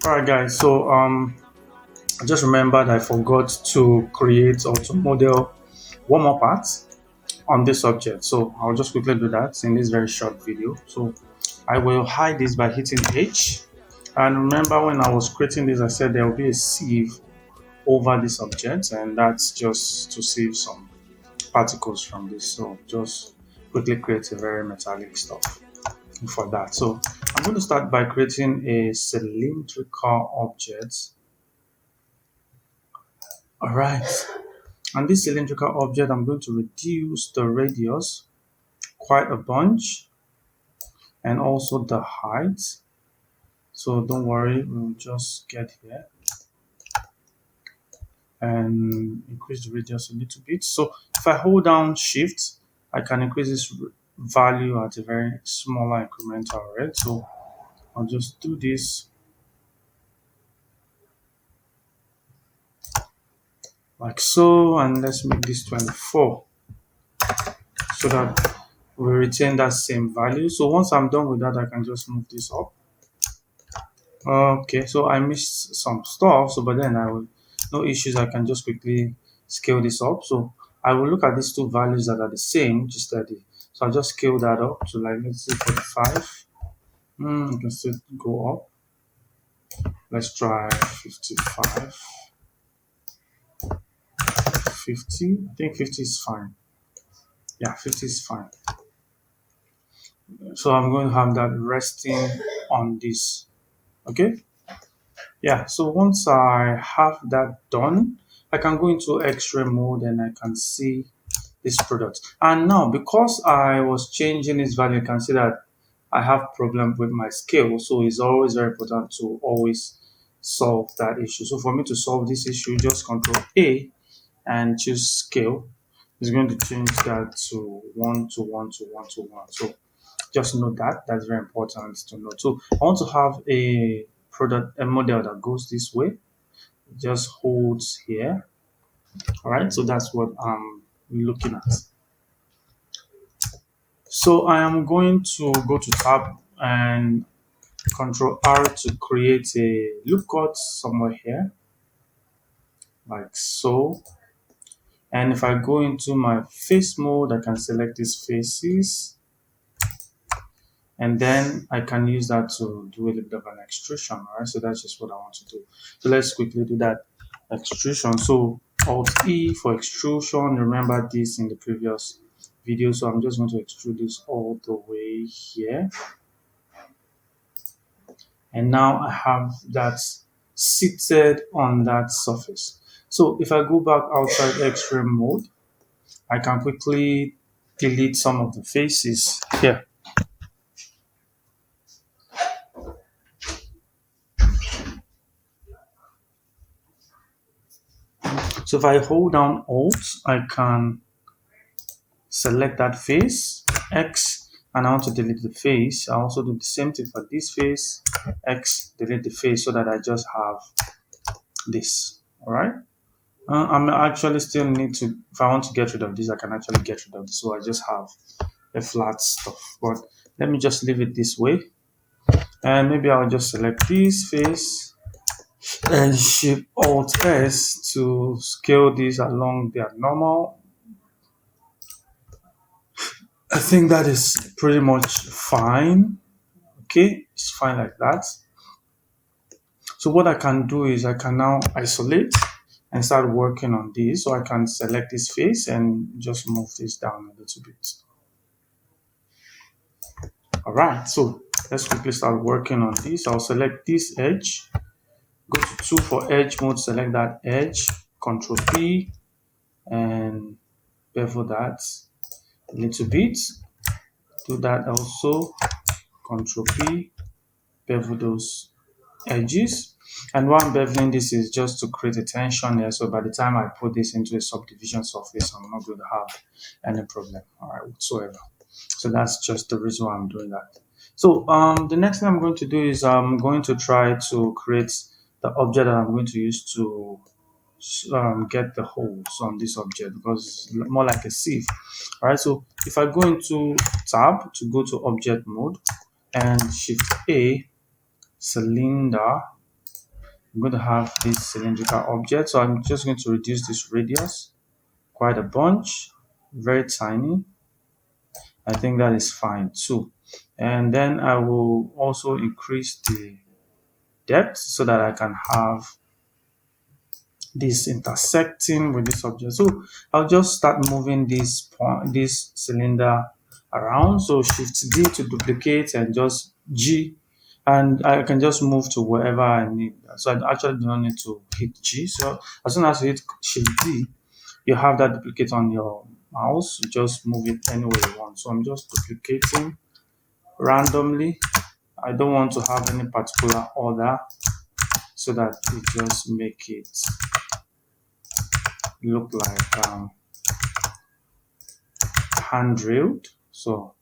All right, guys. So I just remembered I forgot to create or to model one more part on this object. So I'll just quickly do that in this very short video. So I will hide this by hitting H. And remember when I was creating this, I said there will be a sieve over this object, and that's just to save some particles from this. So just quickly create a very metallic stuff for that. So I'm going to start by creating a cylindrical object. All right. And this cylindrical object, I'm going to reduce the radius quite a bunch and also the height. So don't worry, we'll just get here and increase the radius a little bit. So if I hold down shift, I can increase this value at a very smaller incremental rate. So I'll just do this like so, and let's make this 24 so that we retain that same value. So once I'm done with that, I can just move this up. Okay, so I missed some stuff, so but then I will, no issues, I can just quickly scale this up. So I will look at these two values that are the same, which is 30. So I'll just scale that up to like, let's say 45. You can still go up. Let's try 55. 50. I think 50 is fine. Yeah, 50 is fine. So I'm going to have that resting on this. Okay. Yeah, so once I have that done, I can go into X-ray mode and I can see this product. And now, because I was changing this value, you can see that I have problem with my scale. So it's always very important to always solve that issue. So for me to solve this issue, just Control A and choose scale. It's going to change that to 1 to 1 to 1 to 1. So just note that. That's very important to note. So I want to have a model that goes this way. Just holds here. All right. So that's what I'm looking at. So I am going to go to tab and Control R to create a loop cut somewhere here, like so. And if I go into my face mode, I can select these faces. And then I can use that to do a little bit of an extrusion. All right, so that's just what I want to do. So let's quickly do that extrusion. So Alt E for extrusion. Remember this in the previous video. So I'm just going to extrude this all the way here. And now I have that seated on that surface. So if I go back outside X-ray mode, I can quickly delete some of the faces here. So if I hold down Alt, I can select that face, X, and I want to delete the face. I also do the same thing for this face, X, delete the face, so that I just have this. All right. I'm actually still need to, if I want to get rid of this, I can actually get rid of this. So I just have a flat stuff. But let me just leave it this way. And maybe I'll just select this face and shift Alt S to scale this along their normal. I think that is pretty much fine. Okay, it's fine like that. So what I can do is I can now isolate and start working on this. So I can select this face and just move this down a little bit. All right, so let's quickly start working on this. I'll select this edge, go to 2 for edge mode, select that edge, Control P, and bevel that a little bit. Do that also, Control P, bevel those edges. And why I'm beveling this is just to create a tension there. So by the time I put this into a subdivision surface, I'm not going to have any problem, all right, whatsoever. So that's just the reason why I'm doing that. So the next thing I'm going to do is I'm going to try to create the object that I'm going to use to get the holes on this object, because it's more like a sieve. All right, so if I go into tab to go to object mode and shift A, cylinder, I'm going to have this cylindrical object. So I'm just going to reduce this radius quite a bunch, very tiny. I think that is fine too. And then I will also increase the depth so that I can have this intersecting with this object. So I'll just start moving this cylinder around. So Shift D to duplicate and just G, and I can just move to wherever I need. So I actually do not need to hit G. So as soon as you hit Shift D, you have that duplicate on your mouse. You just move it anywhere you want. So I'm just duplicating randomly. I don't want to have any particular order so that it just make it look like hand drilled. So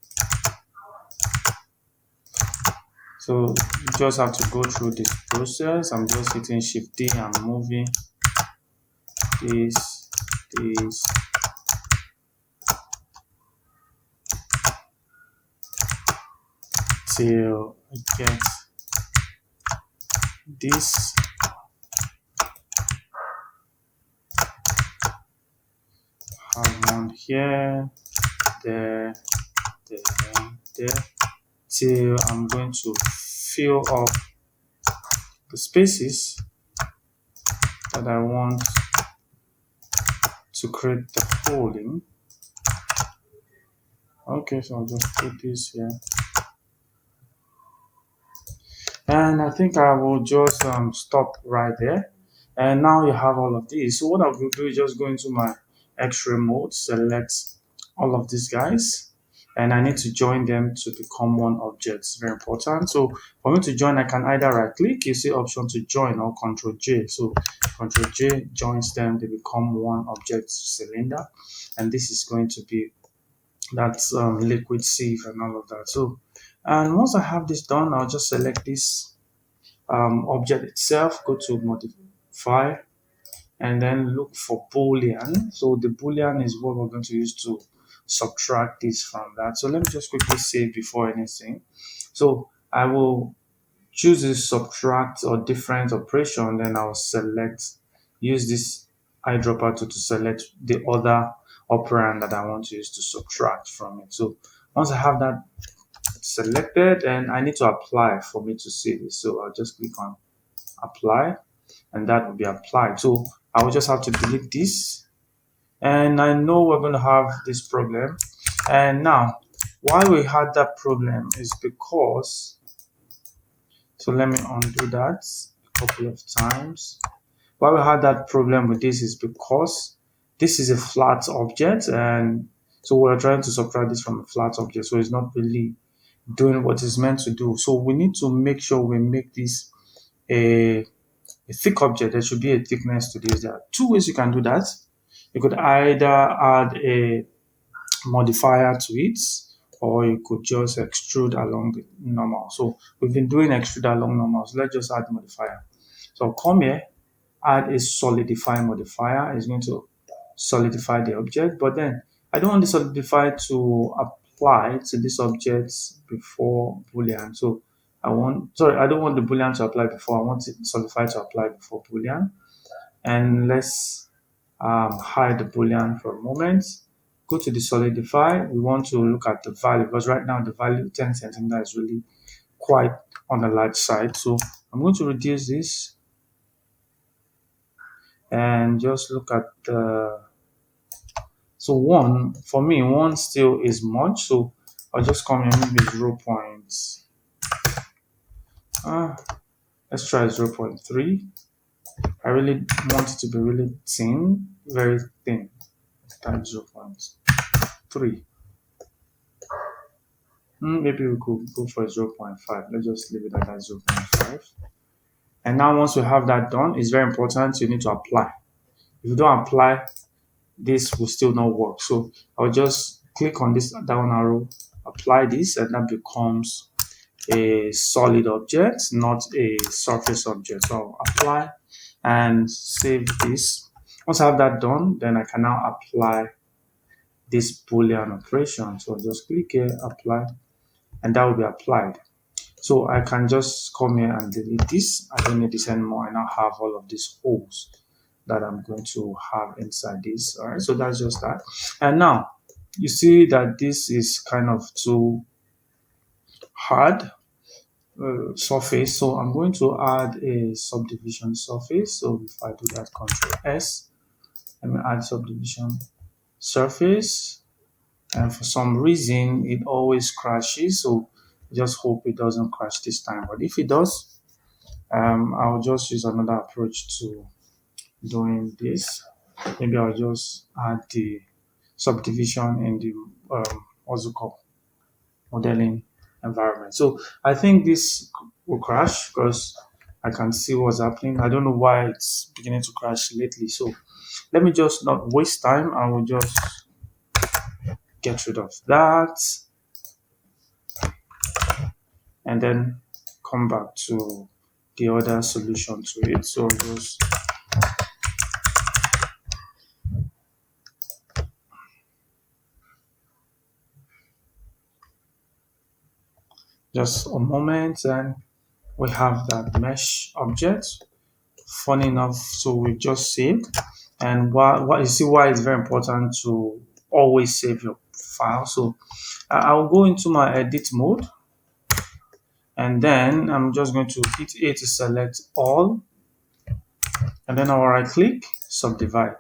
you just have to go through this process. I'm just hitting Shift D and moving this till I get this. Have one here, there, till I'm going to fill up the spaces that I want to create the hole in. Okay, so I'll just put this here. And I think I will just stop right there. And now you have all of these. So what I will do is just go into my X-ray mode, select all of these guys, and I need to join them to become one object. It's very important. So for me to join, I can either right click, you see option to join, or Control J. So Control J joins them, they become one object cylinder. And this is going to be that liquid sieve and all of that. So, and once I have this done, I'll just select this object itself, go to modify, and then look for Boolean. So the Boolean is what we're going to use to subtract this from that. So let me just quickly save before anything. So I will choose this subtract or difference operation, then I'll use this eyedropper to select the other operand that I want to use to subtract from it. So once I have that selected, and I need to apply for me to see this. So I'll just click on apply, and that will be applied. So I will just have to delete this, and I know we're going to have this problem. And now why we had that problem is because, so let me undo that a couple of times. Why we had that problem with this is because this is a flat object, and so we're trying to subtract this from a flat object, so it's not really doing what it's meant to do. So we need to make sure we make this a thick object. There should be a thickness to this. There are two ways you can do that. You could either add a modifier to it, or you could just extrude along the normal. So we've been doing extrude along normal, so let's just add modifier. So I'll come here, add a solidify modifier. It's going to solidify the object, but then I don't want the solidify to apply to this object before Boolean. So I don't want the Boolean to apply before. I want it solidify to apply before Boolean. And let's hide the Boolean for a moment. Go to the solidify. We want to look at the value, because right now the value 10 centimeters is really quite on the large side. So I'm going to reduce this and just look at the, so one, for me, one still is much. So I'll just come here, maybe 0. Let's try 0.3. I really want it to be really thin, very thin. Times 0.3. Maybe we could go for 0.5. Let's just leave it at that 0.5. And now once we have that done, it's very important, you need to apply. If you don't apply, this will still not work. So I'll just click on this down arrow, apply this, and that becomes a solid object, not a surface object. So I'll apply and save this. Once I have that done, then I can now apply this Boolean operation. So I'll just click here, apply, and that will be applied. So I can just come here and delete this. I don't need this anymore. I now have all of these holes that I'm going to have inside this. All right, so that's just that. And now you see that this is kind of too hard surface. So I'm going to add a subdivision surface. So if I do that, Control S, let me add subdivision surface. And for some reason, it always crashes. So just hope it doesn't crash this time. But if it does, I'll just use another approach to doing this. Maybe I'll just add the subdivision in the what's it called, modeling environment. So I think this will crash because I can see what's happening. I don't know why it's beginning to crash lately. So let me just not waste time. I will just get rid of that and then come back to the other solution to it. So just a moment, and we have that mesh object. Funny enough, so we just saved. And what you see why it's very important to always save your file. So I'll go into my edit mode, and then I'm just going to hit A to select all, and then I'll right click, subdivide.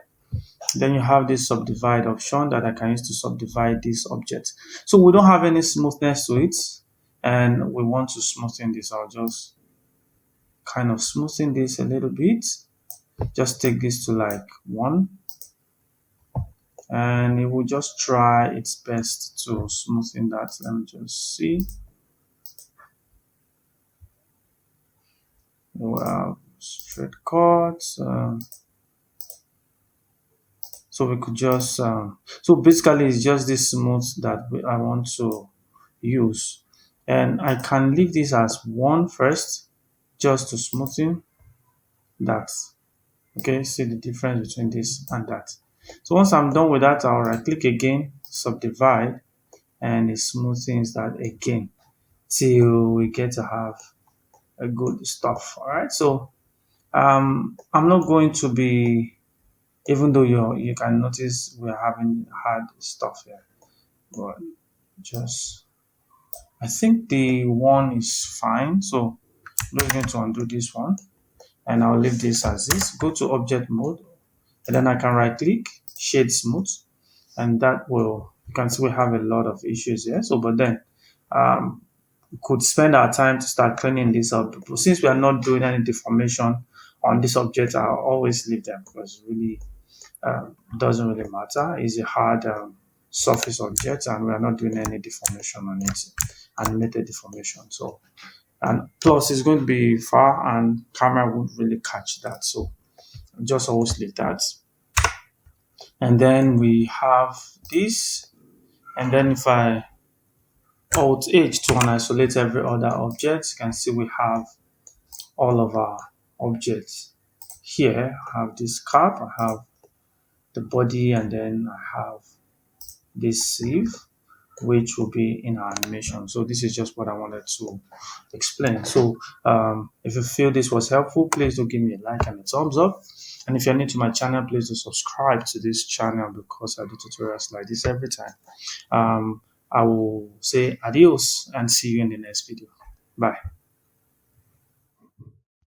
Then you have this subdivide option that I can use to subdivide this object. So we don't have any smoothness to it, and we want to smoothen this. I'll just kind of smoothen this a little bit. Just take this to like 1, and it will just try its best to smoothen that. Let me just see. Well, straight cuts. So we could just so basically it's just this smooth that I want to use, and I can leave this as 1 first just to smoothen that. Okay, see the difference between this and that. So once I'm done with that, I'll right click again, subdivide, and it smoothens that again till we get to have a good stuff. All right, so I'm not going to be, even though you can notice we're having hard stuff here, but just I think the one is fine. So I'm just going to undo this one, and I'll leave this as this. Go to object mode, and then I can right click, shade smooth, and that will, you can see we have a lot of issues here. So but then we could spend our time to start cleaning this up. But since we are not doing any deformation on this object, I'll always leave them because really doesn't really matter. It's a hard surface object, and we are not doing any deformation on it, animated deformation. So, and plus it's going to be far, and camera won't really catch that. So just always leave that. And then we have this, and then if I Alt H to unisolate every other object, you can see we have all of our objects here. I have this cap, I have the body, and then I have this sieve, which will be in our animation. So this is just what I wanted to explain. So if you feel this was helpful, please do give me a like and a thumbs up. And if you're new to my channel, please do subscribe to this channel because I do tutorials like this every time. I will say adios and see you in the next video. Bye.